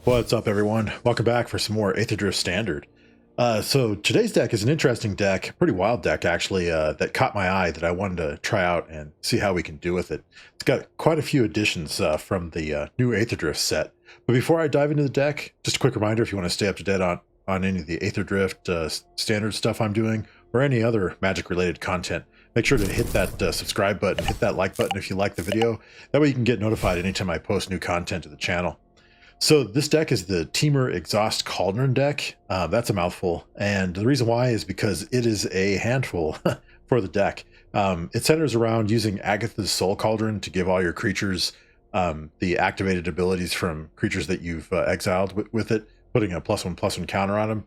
What's up, everyone? Welcome back for some more Aetherdrift Standard. So today's deck is an interesting deck, pretty wild deck actually, that caught my eye that I wanted to try out and see how we can do with it. It's got quite a few additions from the new Aetherdrift set. But before I dive into the deck, just a quick reminder, if you want to stay up to date on any of the Aetherdrift standard stuff I'm doing, or any other Magic-related content, make sure to hit that subscribe button, hit that like button if you like the video. That way you can get notified anytime I post new content to the channel. So this deck is the Temur Exhaust Cauldron deck. That's a mouthful. And the reason why is because it is a handful for the deck. It centers around using Agatha's Soul Cauldron to give all your creatures the activated abilities from creatures that you've exiled with it, putting a +1/+1 counter on them.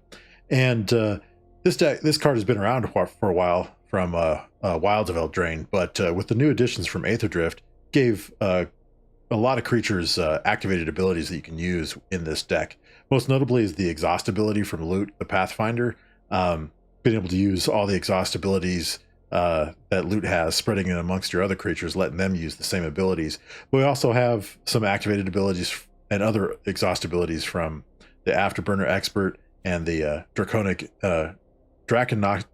And this card has been around for a while from Wilds of Eldraine, but with the new additions from Aetherdrift, gave a lot of creatures activated abilities that you can use in this deck. Most notably is the exhaust ability from Loot, the Pathfinder. Being able to use all the exhaust abilities that Loot has, spreading it amongst your other creatures, letting them use the same abilities. But we also have some activated abilities and other exhaust abilities from the Afterburner Expert and the Draconic Draconoc.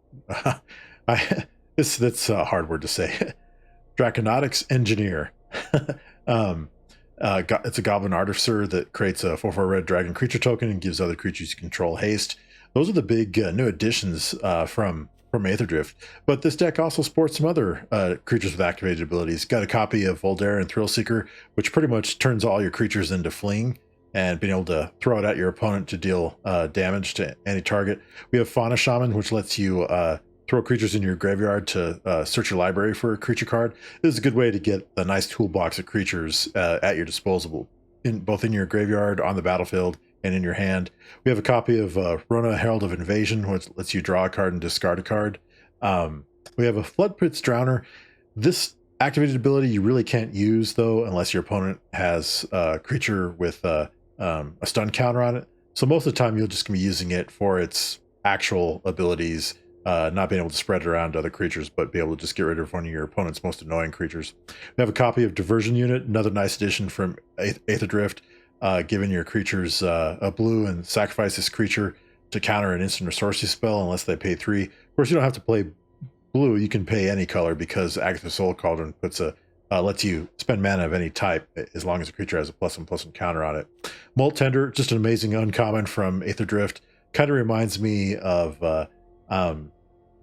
That's a hard word to say. Draconotics Engineer. It's a Goblin Artificer that creates a 4/4 red dragon creature token and gives other creatures you control haste. Those are the big new additions from Aetherdrift. But this deck also sports some other creatures with activated abilities. Got a copy of Voldaire and Thrillseeker, which pretty much turns all your creatures into fleeing and being able to throw it at your opponent to deal damage to any target. We have Fauna Shaman, which lets you throw creatures in your graveyard to search your library for a creature card. This is a good way to get a nice toolbox of creatures at your disposal, both in your graveyard, on the battlefield, and in your hand. We have a copy of Rona, Herald of Invasion, which lets you draw a card and discard a card. We have a Floodpits Drowner. This activated ability you really can't use, though, unless your opponent has a creature with a stun counter on it. So most of the time, you'll just be using it for its actual abilities, not being able to spread it around to other creatures, but be able to just get rid of one of your opponent's most annoying creatures. We have a copy of Diversion Unit, another nice addition from Aetherdrift, giving your creatures a blue and sacrifice this creature to counter an instant or sorcery spell unless they pay 3. Of course, you don't have to play blue. You can pay any color because Agatha's Soul Cauldron lets you spend mana of any type as long as the creature has a +1/+1 counter on it. Molt Tender, just an amazing uncommon from Aetherdrift. Kind of reminds me of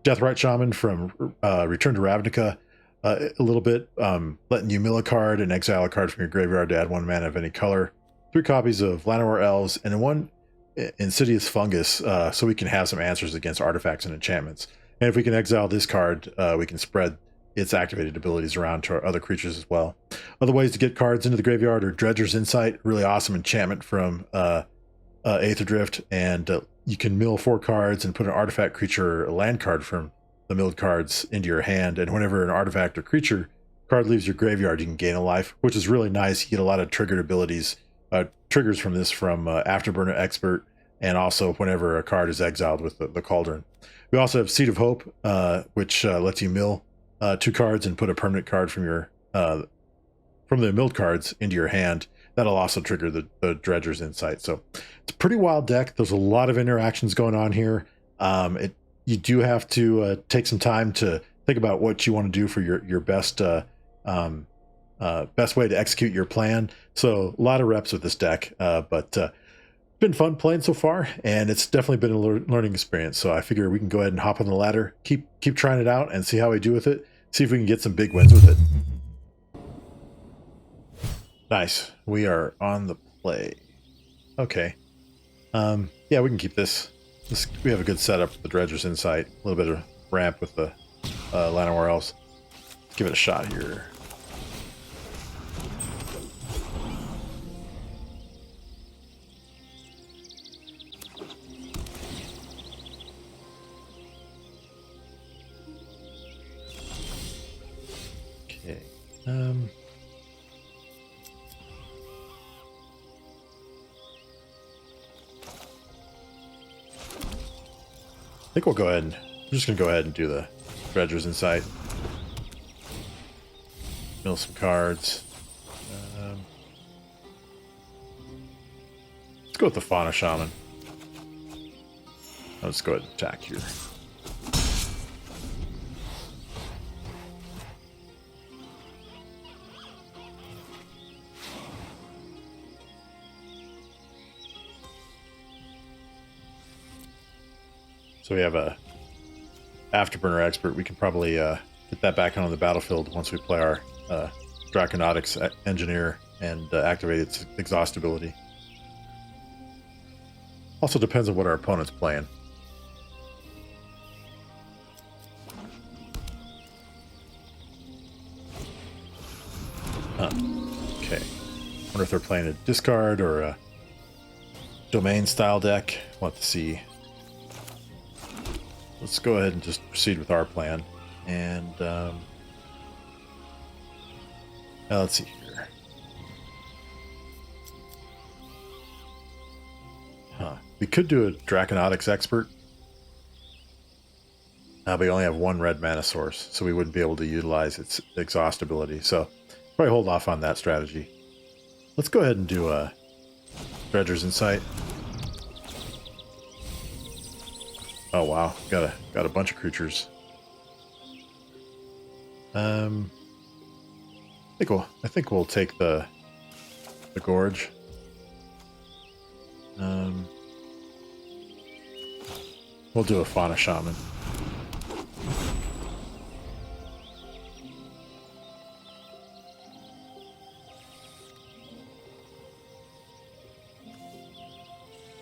Deathrite Shaman from Return to Ravnica a little bit, letting you mill a card and exile a card from your graveyard to add 1 mana of any color. 3 copies of Llanowar Elves and 1 Insidious Fungus, so we can have some answers against artifacts and enchantments. And if we can exile this card, we can spread its activated abilities around to our other creatures as well. Other ways to get cards into the graveyard are Dredger's Insight, really awesome enchantment from Aetherdrift, and you can mill 4 cards and put an artifact, creature, or a land card from the milled cards into your hand. And whenever an artifact or creature card leaves your graveyard, you can gain a life, which is really nice. You get a lot of triggered abilities, triggers from this from Afterburner Expert, and also whenever a card is exiled with the Cauldron. We also have Seed of Hope, which lets you mill 2 cards and put a permanent card from the milled cards into your hand. That'll also trigger the Dredger's Insight. So it's a pretty wild deck. There's a lot of interactions going on here. You do have to take some time to think about what you want to do for your best best way to execute your plan. So a lot of reps with this deck, but it's been fun playing so far, and it's definitely been a learning experience. So I figure we can go ahead and hop on the ladder, keep trying it out, and see how we do with it. See if we can get some big wins with it. Nice. We are on the play. Okay. Yeah, we can keep this. We have a good setup with the Dredger's Insight. A little bit of ramp with the Llanowar Elves. Let's give it a shot here. Okay. I think we'll go ahead and we're just gonna go ahead and do the Dredger's Insight. Mill some cards. Let's go with the Fauna Shaman. Let's go ahead and attack here. So we have a Afterburner Expert. We can probably get that back on the battlefield once we play our Draconautics Engineer and activate its exhaustibility. Also depends on what our opponent's playing. Okay. Wonder if they're playing a discard or a domain style deck. Want to see. Let's go ahead and just proceed with our plan. And now let's see here. We could do a Draconautics Expert. But we only have one red mana source, so we wouldn't be able to utilize its exhaustibility. So probably hold off on that strategy. Let's go ahead and do a Dredger's Insight. Oh wow, got a bunch of creatures. I think we'll take the Gorge. We'll do a Fauna Shaman.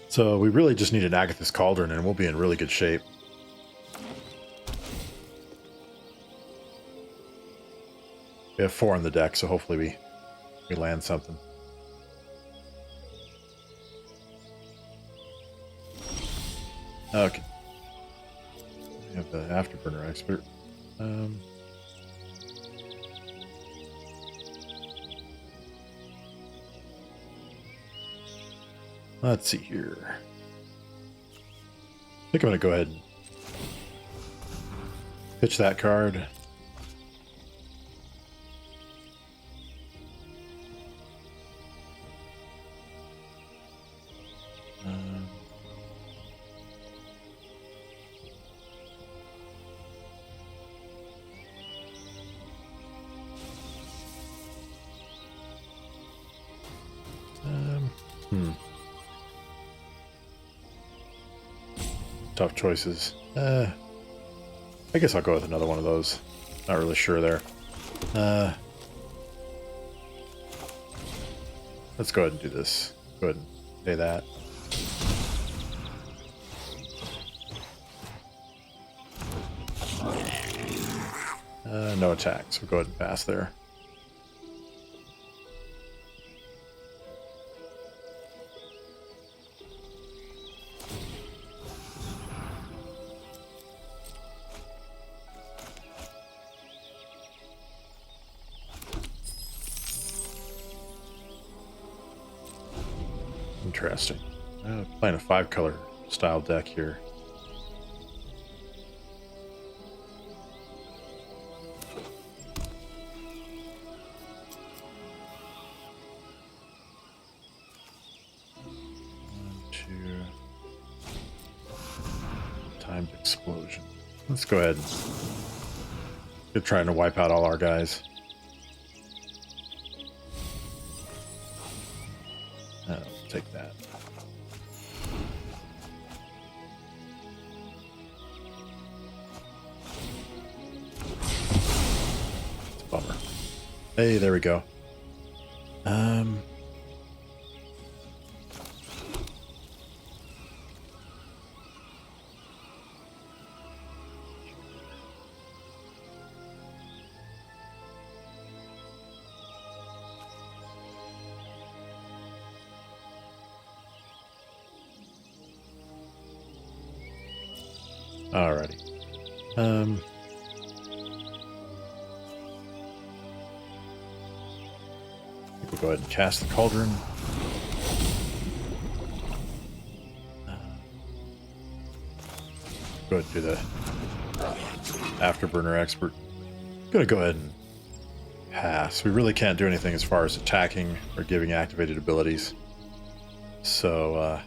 So we really just need an Agatha's Cauldron and we'll be in really good shape. We have 4 on the deck, so hopefully we land something. Okay. We have the Afterburner Expert. Let's see here. I think I'm going to go ahead and pitch that card. Tough choices. I guess I'll go with another one of those. Not really sure there. Let's go ahead and do this. Go ahead and say that. No attack, so go ahead and pass there. Interesting. Playing a 5-color style deck here. Timed explosion. Let's go ahead and get trying to wipe out all our guys. Take that. It's a bummer. Hey, there we go. Alrighty. I think we'll go ahead and cast the Cauldron. Go ahead and do the Afterburner Expert. I'm gonna go ahead and pass. We really can't do anything as far as attacking or giving activated abilities. So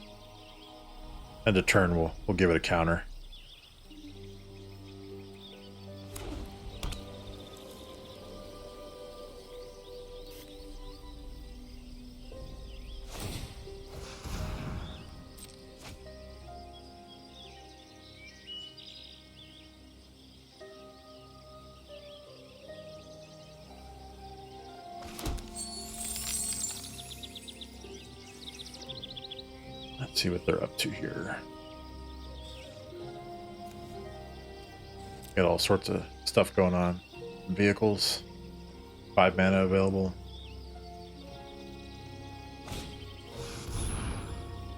end of turn we'll give it a counter. Let's see what they're up to here. Got all sorts of stuff going on. Vehicles, 5 mana available.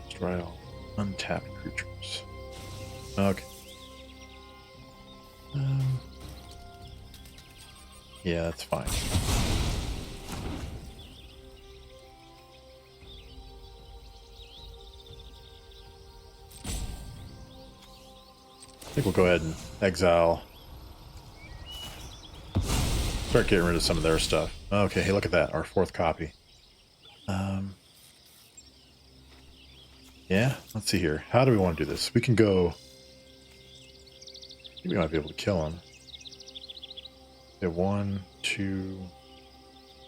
Destroy all untapped creatures. Okay. Yeah, that's fine. I think we'll go ahead and exile. Start getting rid of some of their stuff. Okay, hey, look at that. Our 4th copy. Yeah, let's see here. How do we want to do this? We can go... I think we might be able to kill him. We have 1, 2,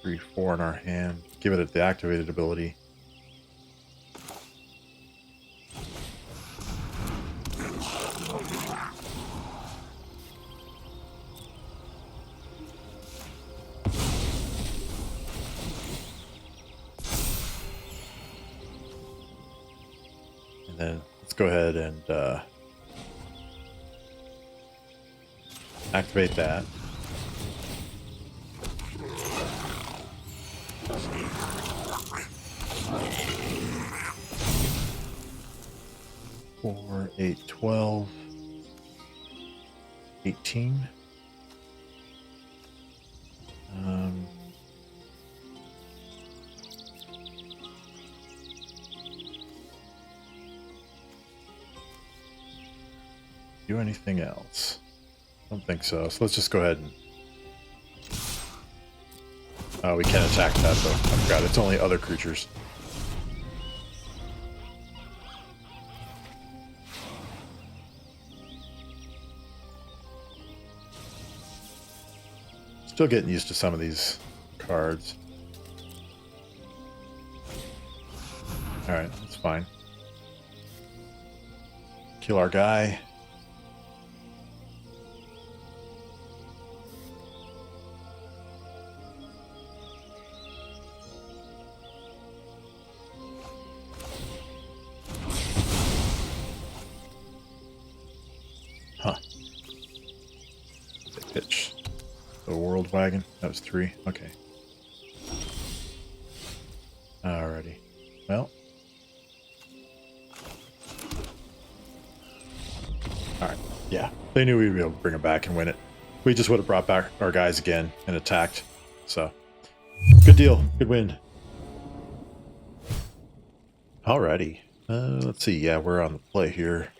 3, 4 in our hand. Give it the activated ability. And then let's go ahead and activate that. Four, 8, 12, 18. Do anything else? I don't think so. So let's just go ahead and... Oh, we can attack that though. I forgot. It's only other creatures. Still getting used to some of these cards. Alright, that's fine. Kill our guy. Huh. Pitch. The World Wagon. That was 3. Okay. Alrighty. Well. Alright. Yeah. They knew we'd be able to bring it back and win it. We just would have brought back our guys again and attacked. So. Good deal. Good win. Alrighty. Let's see. Yeah, we're on the play here.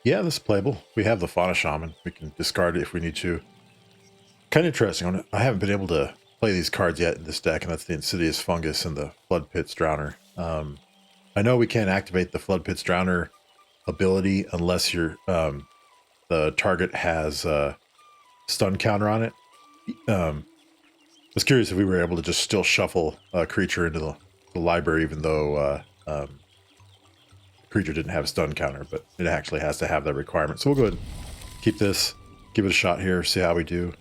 Yeah, this is playable. We have the Fauna Shaman. We can discard it if we need to. Kind of interesting. I haven't been able to play these cards yet in this deck, and that's the Insidious Fungus and the Flood Pits Drowner. I know we can't activate the Flood Pits Drowner ability unless you're the target has a stun counter on it. I was curious if we were able to just still shuffle a creature into the library, even though creature didn't have a stun counter, but it actually has to have that requirement. So we'll go ahead and keep this, give it a shot here, see how we do.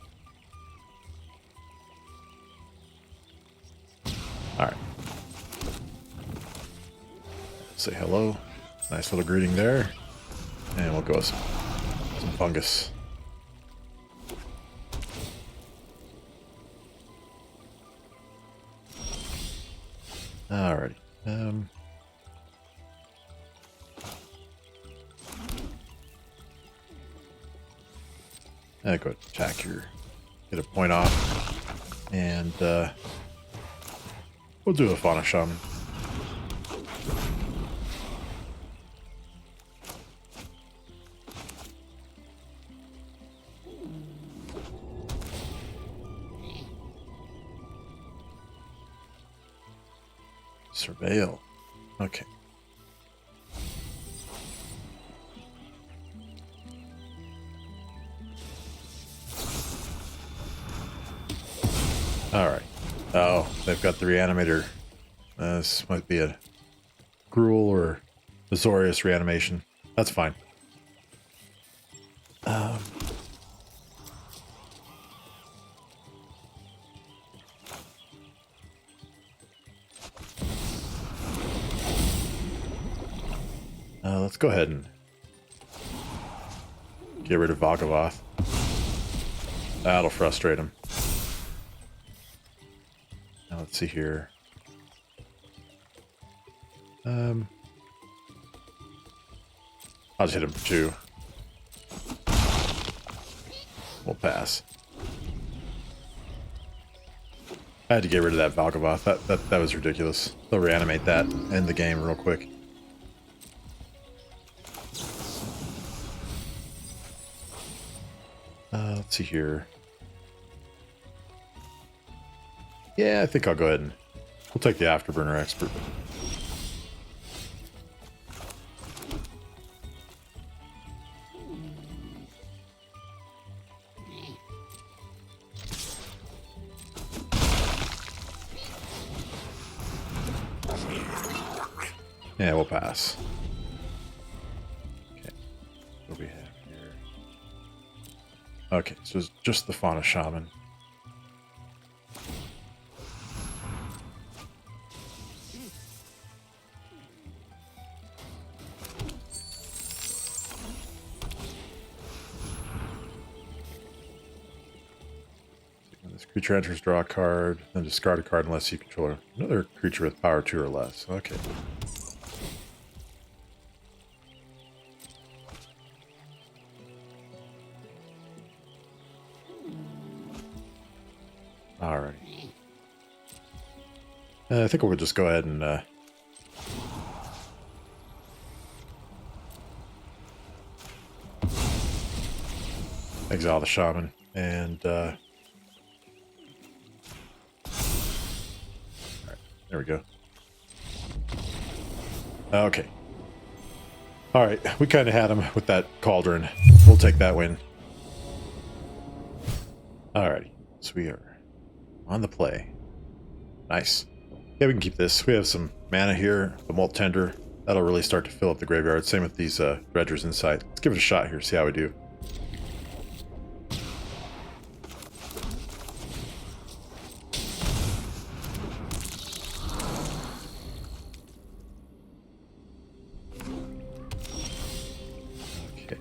All right. Say hello. Nice little greeting there. And we'll go with some fungus. Alrighty. Go ahead and attack here. Get a point off. And we'll do a Fauna Shaman. Surveil. Okay. Alright. Oh, they've got the Reanimator. This might be a Gruul or Azorius reanimation. That's fine. Let's go ahead and get rid of Vagavoth. That'll frustrate him. Now let's see here. I'll just hit him for 2. We'll pass. I had to get rid of that Vagavoth. That was ridiculous. They'll reanimate that, end the game real quick. Let's see here. Yeah, I think I'll go ahead and we'll take the Afterburner Expert. Yeah, we'll pass. Okay, what do we have here? Okay, so it's just the Fauna Shaman. When this creature enters, draw a card, then discard a card unless you control another creature with power 2 or less. Okay. Alright. I think we'll just go ahead and exile the Shaman and alright, there we go. Okay. Alright, we kind of had him with that Cauldron. We'll take that win. Alrighty, so we are on the play. Nice. Yeah, we can keep this. We have some mana here, the Molt Tender. That'll really start to fill up the graveyard. Same with these Dredger's Insight. Let's give it a shot here, see how we do. Okay.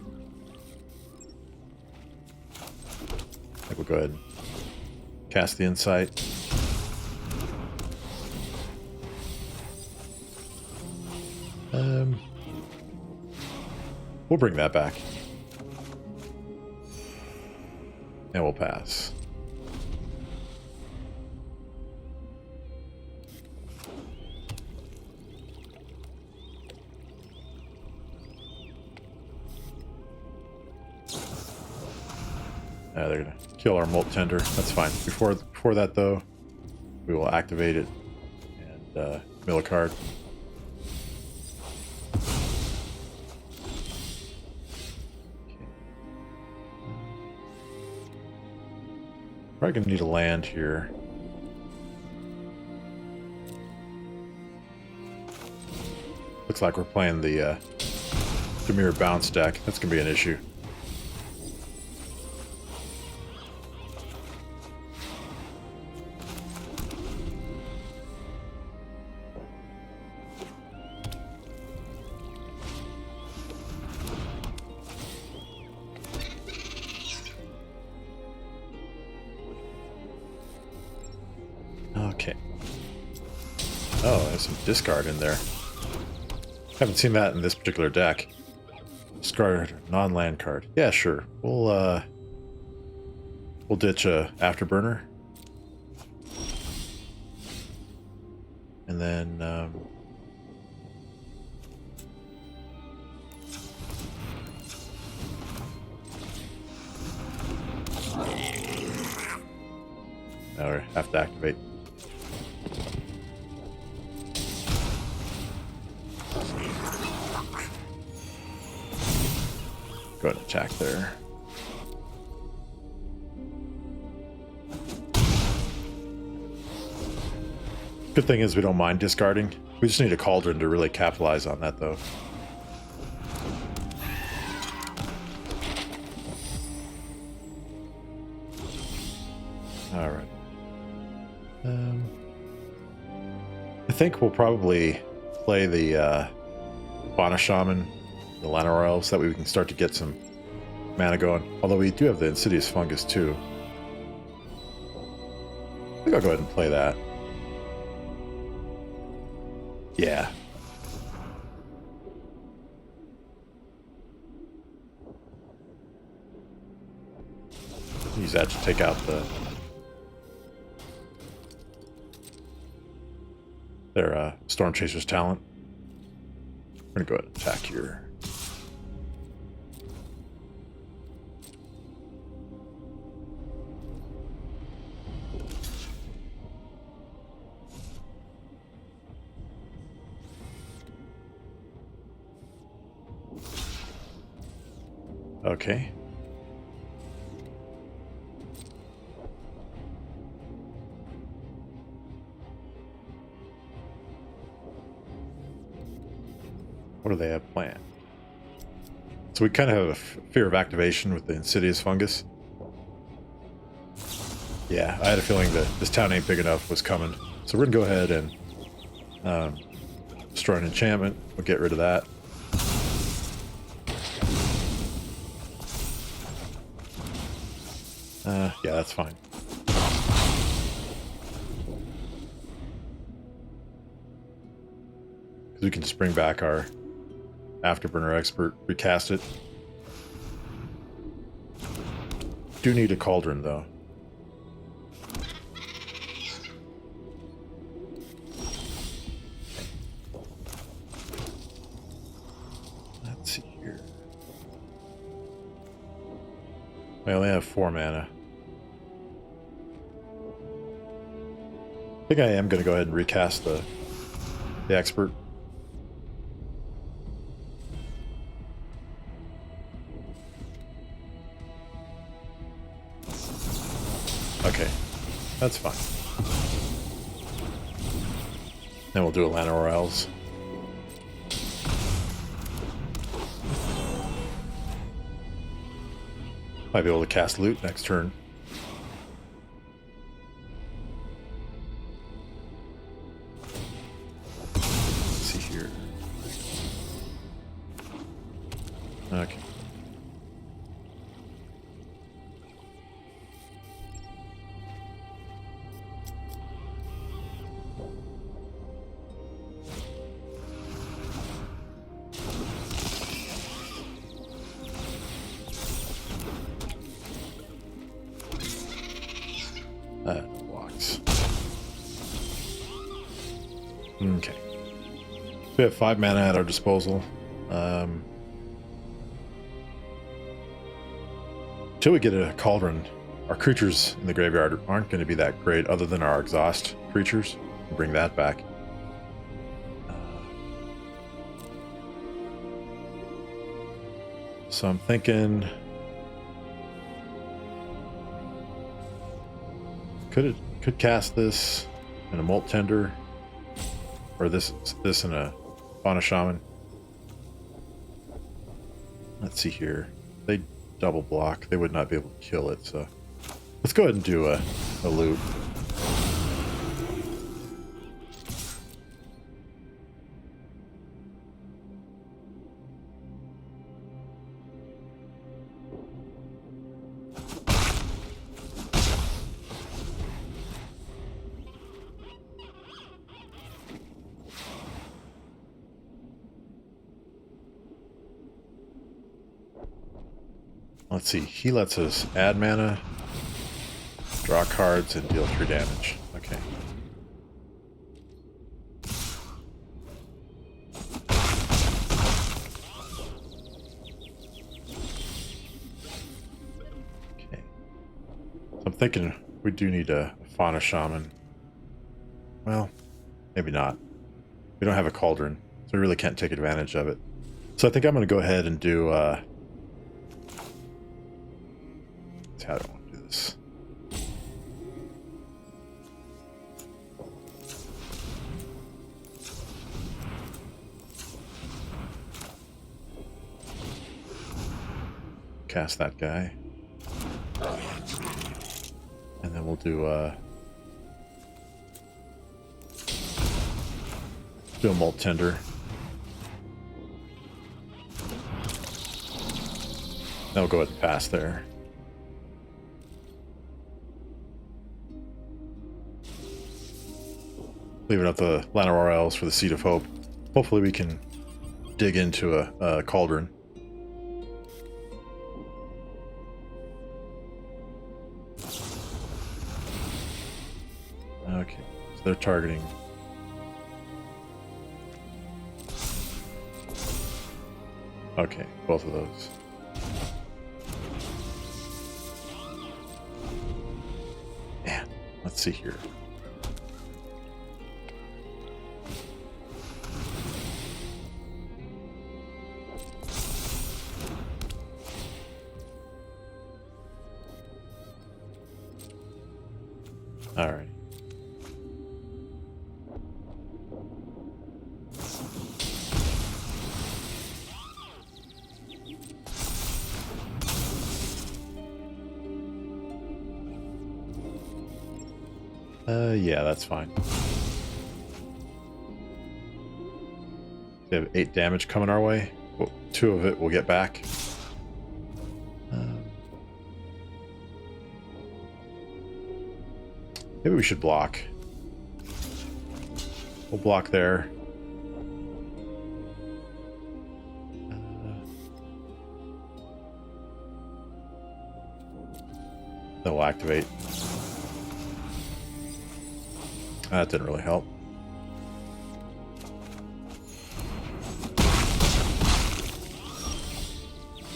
I think we'll go ahead and cast the Insight. We'll bring that back. And we'll pass. They're gonna kill our Molt Tender. That's fine. Before that though, we will activate it and mill a card. Probably gonna need a land here. Looks like we're playing the Dimir Bounce deck. That's gonna be an issue. Okay. Oh, there's some discard in there. Haven't seen that in this particular deck. Discard non-land card. Yeah, sure. We'll ditch a Afterburner. And then now we have to activate. Go ahead and attack there. Good thing is we don't mind discarding. We just need a cauldron to really capitalize on that, though. All right. I think we'll probably play the Fauna Shaman, the Llanowar Elves, so that way we can start to get some mana going. Although we do have the Insidious Fungus, too. I think I'll go ahead and play that. Yeah. Use that to take out their Storm Chaser's talent. We're gonna go ahead and attack here. Okay. What do they have planned? So we kind of have a fear of activation with the Insidious Fungus. Yeah, I had a feeling that this town ain't big enough was coming. So we're going to go ahead and destroy an enchantment. We'll get rid of that. Yeah, that's fine. Because we can just bring back our Afterburner Expert, recast it. Do need a cauldron, though. Let's see here. I only have 4 mana. I think I am going to go ahead and recast the expert. Okay, that's fine. Then we'll do a Llanowar Elves. Might be able to cast Loot next turn. Okay. Blocks. Okay. We have 5 mana at our disposal. Until we get a cauldron, our creatures in the graveyard aren't going to be that great other than our exhaust creatures. We'll bring that back. So I'm thinking... Could cast this in a Molt Tender, or this in a Fauna Shaman. Let's see here. They double block. They would not be able to kill it, so let's go ahead and do a loot. Let's see, he lets us add mana, draw cards, and deal 3 damage. Okay. Okay. So I'm thinking we do need a Fauna Shaman. Well, maybe not. We don't have a cauldron, so we really can't take advantage of it. So I think I'm going to go ahead and do How do I want to do this? Cast that guy. And then we'll do a Molt Tender. Then we'll go ahead and pass there. Leaving up the Llanowar Elves for the Seed of Hope. Hopefully we can dig into a cauldron. Okay, so they're targeting. Okay, both of those. Man, let's see here. All right. Yeah, that's fine. They have 8 damage coming our way. Well, 2 of it we'll get back. Maybe we should block. We'll block there. Then we'll activate. That didn't really help.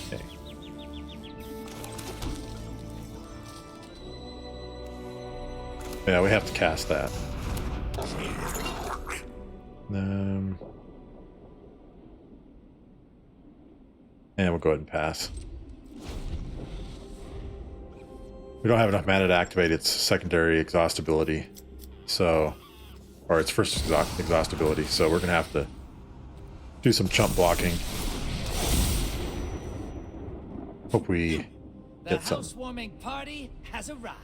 Okay. Yeah, we have to cast that. And we'll go ahead and pass. We don't have enough mana to activate its secondary exhaust ability. So, or its first exhaust ability, so we're gonna have to do some chump blocking. Hope we get some. The housewarming party has arrived.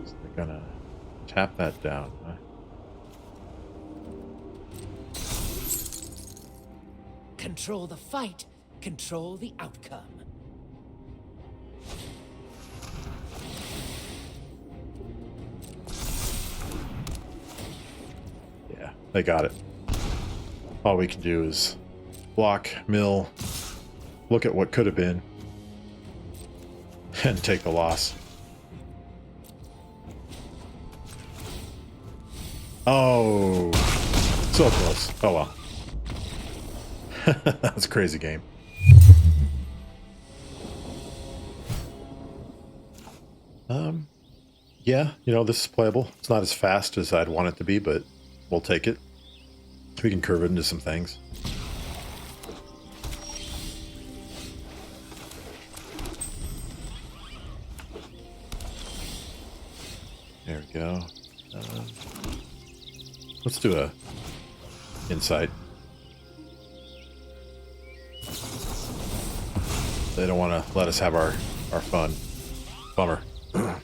So they're gonna tap that down, huh? Control the fight, control the outcome. Yeah, they got it. All we can do is block, mill, look at what could have been, and take the loss. Oh, so close. Oh well. That was a crazy game. Yeah, you know, this is playable. It's not as fast as I'd want it to be, but we'll take it. We can curve it into some things. There we go. Let's do a insight. They don't want to let us have our fun. Bummer. Okay.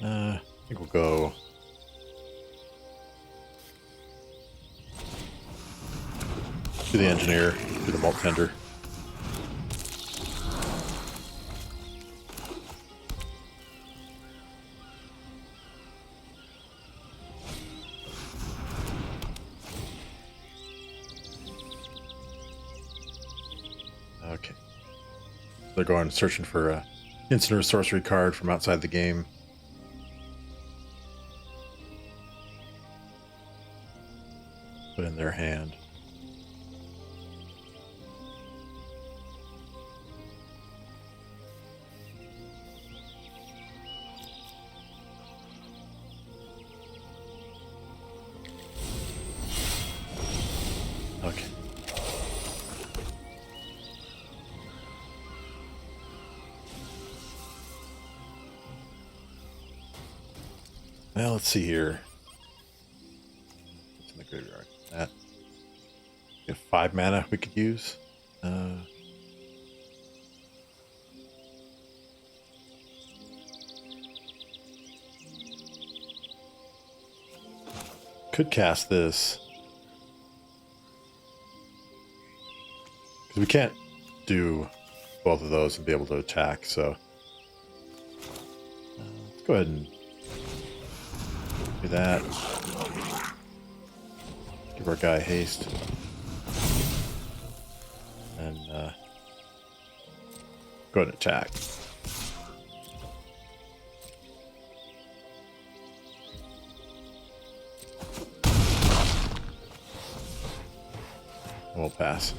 I think we'll go to the engineer, to the Molt Tender. Okay. They're going searching for a instant or sorcery card from outside the game. Put in their hand. Okay. Well, let's see here. What's in the graveyard? That. We have 5 mana we could use. Could cast this. Because we can't do both of those and be able to attack, so let's go ahead and do that. Give our guy haste. And go ahead and attack. We'll pass.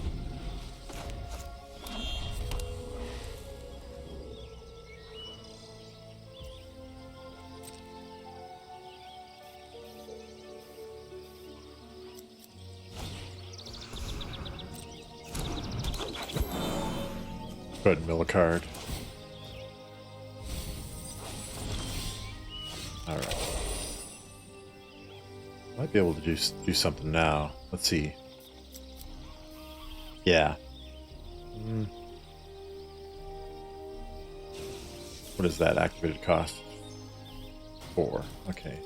Go ahead and mill a card. Alright. Might be able to do something now. Let's see. Yeah. What is that activated cost? 4. Okay.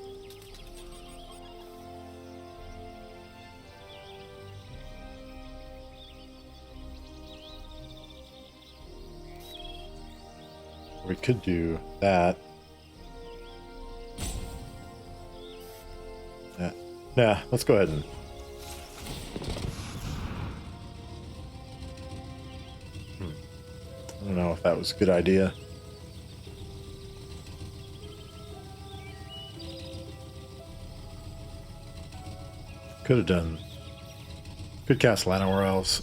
We could do that. Yeah, let's go ahead and I don't know if that was a good idea. Could cast Llanowar Elves.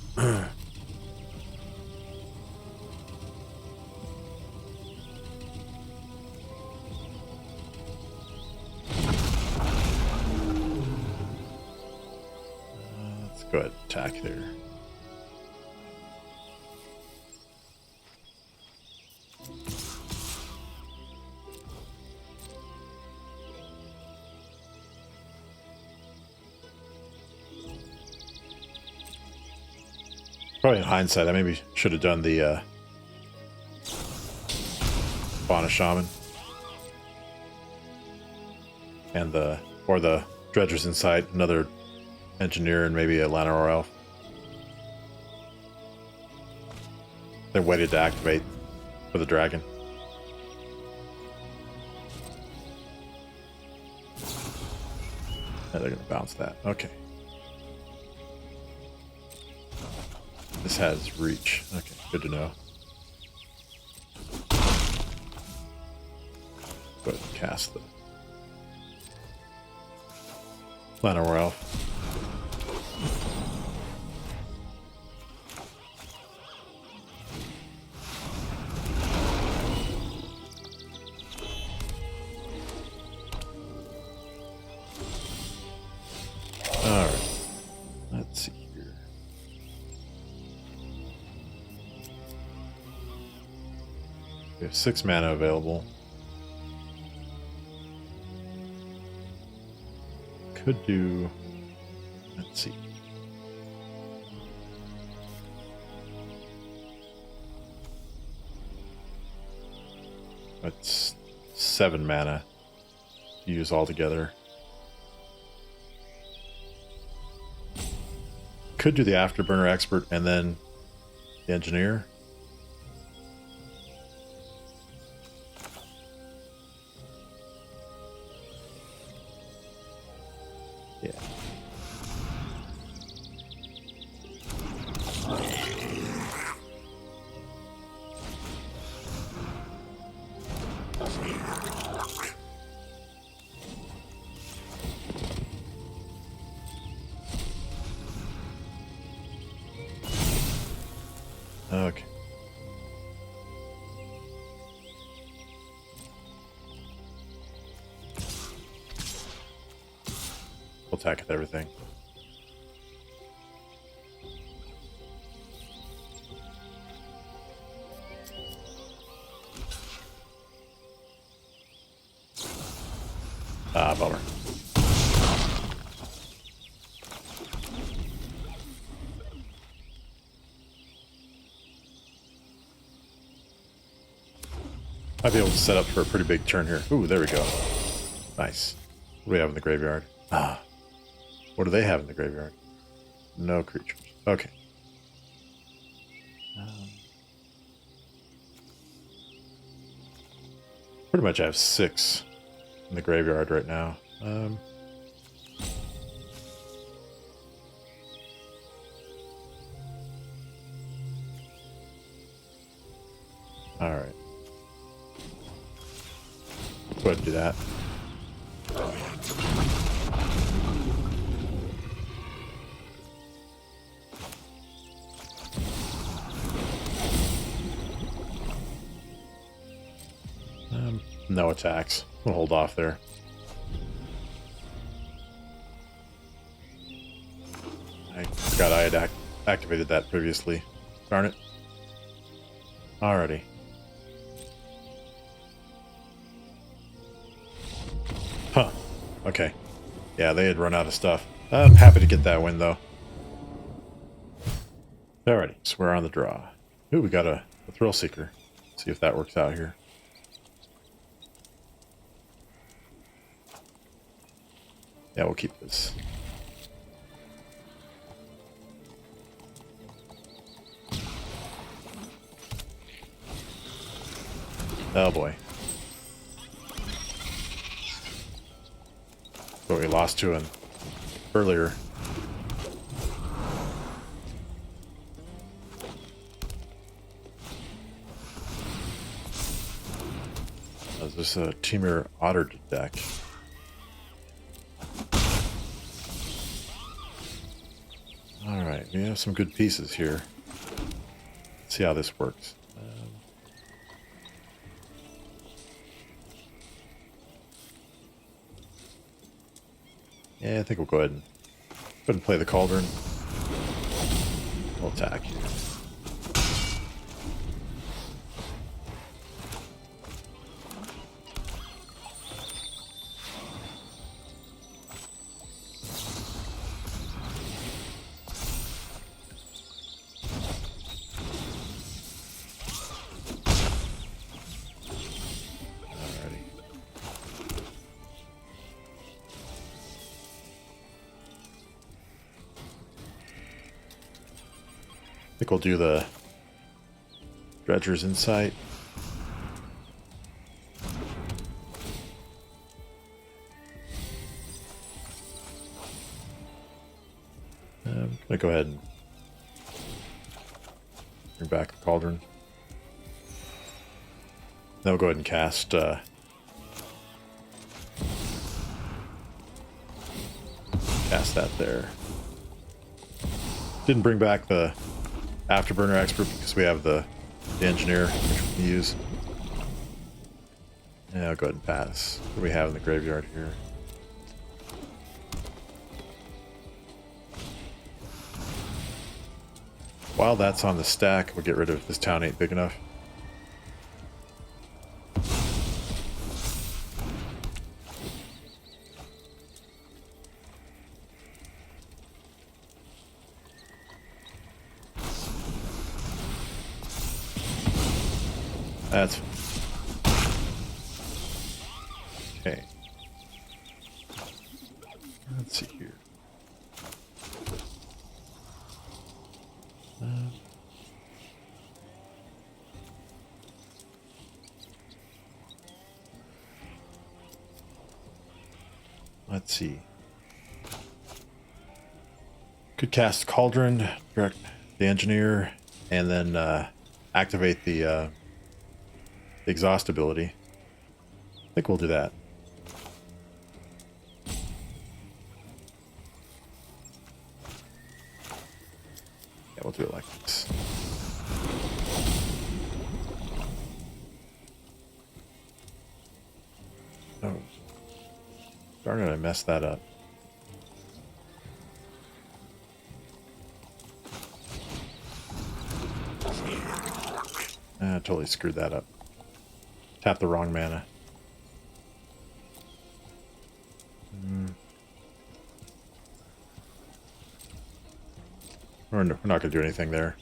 Let's go ahead and attack there. Probably in hindsight, I maybe should have done the Fauna Shaman and the Dredger's Insight, another Engineer, and maybe a Llanowar Elf. They're waited to activate for the dragon. Yeah, they're gonna bounce that. Okay. This has reach. Okay, good to know. Go ahead and cast the Llanowar Elf. Alright. Let's see. We have 6 mana available. Could do... Let's see. That's 7 mana to use all together. Could do the Afterburner Expert and then the Engineer. Yeah. Okay. We'll attack with everything. Ah, bummer. Might be able to set up for a pretty big turn here. Ooh, there we go. Nice. What do we have in the graveyard? Ah. What do they have in the graveyard? No creatures. Okay. Pretty much I have 6 in the graveyard right now. Alright. Go ahead and do that. No attacks. We'll hold off there. I forgot I had activated that previously. Darn it. Alrighty. Huh. Okay. Yeah, they had run out of stuff. I'm happy to get that win, though. Alrighty, so we're on the draw. Ooh, we got a Thrill Seeker. Let's see if that works out here. Yeah, we'll keep this. Oh boy. What we lost to him earlier. Is this a Temur Otter deck? Alright, we have some good pieces here. Let's see how this works. Yeah, I think we'll go ahead and play the Cauldron. We'll attack. I think we'll do the Dredger's Insight. I'm gonna go ahead and bring back the Cauldron. Then we'll go ahead and cast that there. Didn't bring back the Afterburner Expert because we have the Engineer, which we can use. Yeah, I'll go ahead and pass. What do we have in the graveyard here? While that's on the stack, we'll get rid of this town ain't big enough. That's okay. Let's see here. Let's see. Could cast Cauldron, direct the Engineer, and then activate the exhaust ability. I think we'll do that. Yeah, we'll do it like this. Darn it, I messed that up. I totally screwed that up. Tapped the wrong mana. We're not going to do anything there.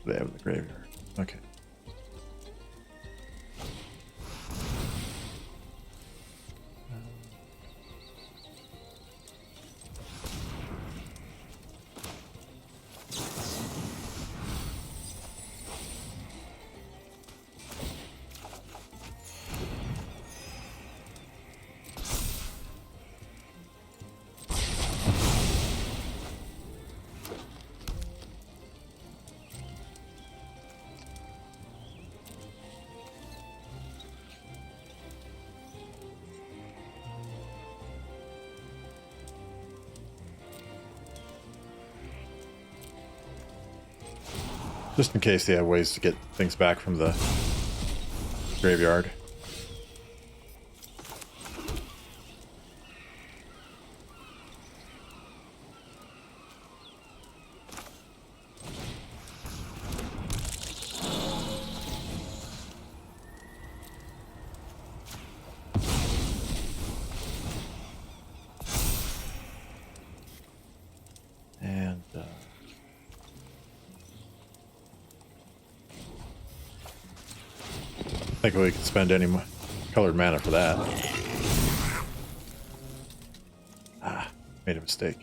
They have the graveyard. Okay. Just in case they have ways to get things back from the graveyard. And I think we could spend any colored mana for that. Ah, made a mistake.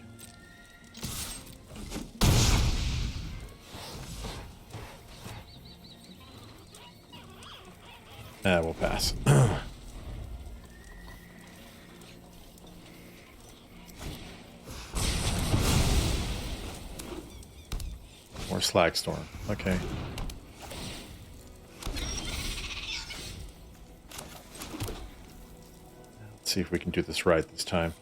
We'll pass. More Slagstorm. Okay. Let's see if we can do this right this time.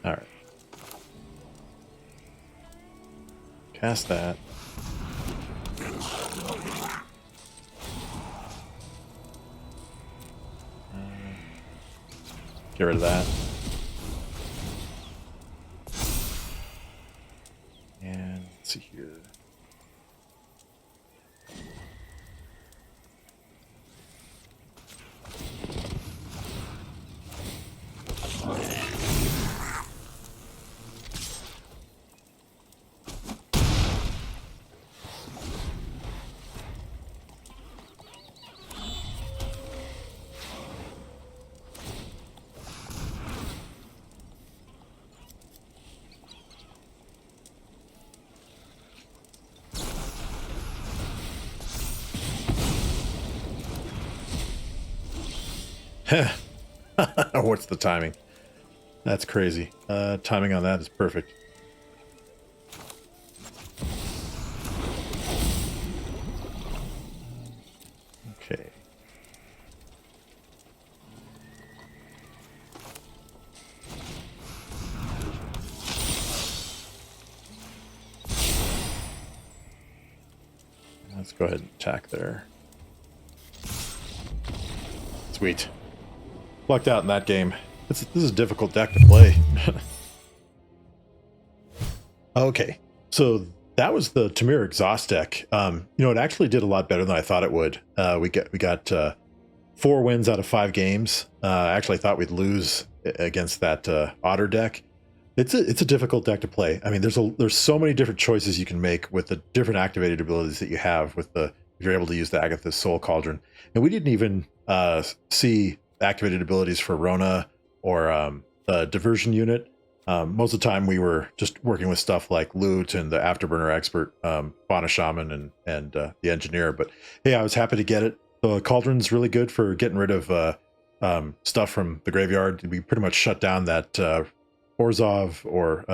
All right. Cast that. Get rid of that. And let's see here. What's the timing? That's crazy. Timing on that is perfect. Okay. Let's go ahead and attack there. Sweet. Lucked out in that game. This is a difficult deck to play. Okay, so that was the Temur Exhaust deck. You know, it actually did a lot better than I thought it would. We got 4 wins out of 5 games. I actually thought we'd lose against that Otter deck. It's a difficult deck to play. I mean, there's so many different choices you can make with the different activated abilities that you have with if you're able to use the Agatha Soul Cauldron. And we didn't even see activated abilities for Rona or the diversion unit. Most of the time we were just working with stuff like Loot and the Afterburner Expert, Fauna Shaman and the Engineer. But hey, I was happy to get it. The Cauldron's really good for getting rid of stuff from the graveyard. We pretty much shut down that Orzhov or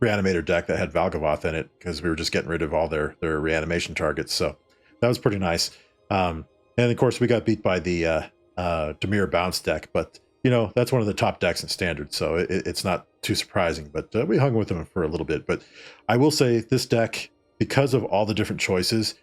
Reanimator deck that had Valgavoth in it because we were just getting rid of all their reanimation targets. So that was pretty nice. And of course we got beat by the Dimir Bounce deck, but you know, that's one of the top decks in Standard, so it's not too surprising, but we hung with them for a little bit. But I will say this deck, because of all the different choices,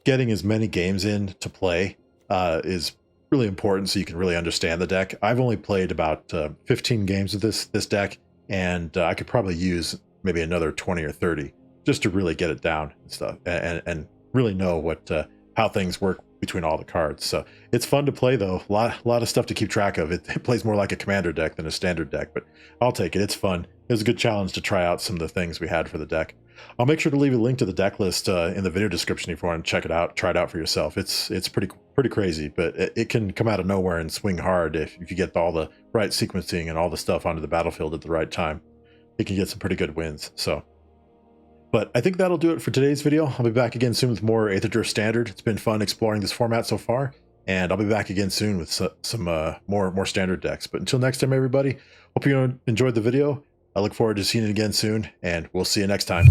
getting as many games in to play is really important so you can really understand the deck. I've only played about 15 games of this deck, and I could probably use maybe another 20 or 30 just to really get it down and stuff, and really know what how things work between all the cards. So it's fun to play, though. A lot of stuff to keep track of. It plays more like a commander deck than a standard deck, but I'll take it. It's fun. It was a good challenge to try out some of the things we had for the deck. I'll make sure to leave a link to the deck list in the video description if you want to check it out, try it out for yourself. It's pretty crazy, but it can come out of nowhere and swing hard if you get all the right sequencing and all the stuff onto the battlefield at the right time. It can get some pretty good wins. But I think that'll do it for today's video. I'll be back again soon with more Aetherdrift Standard. It's been fun exploring this format so far, and I'll be back again soon with some more standard decks. But until next time, everybody, hope you enjoyed the video. I look forward to seeing it again soon, and we'll see you next time.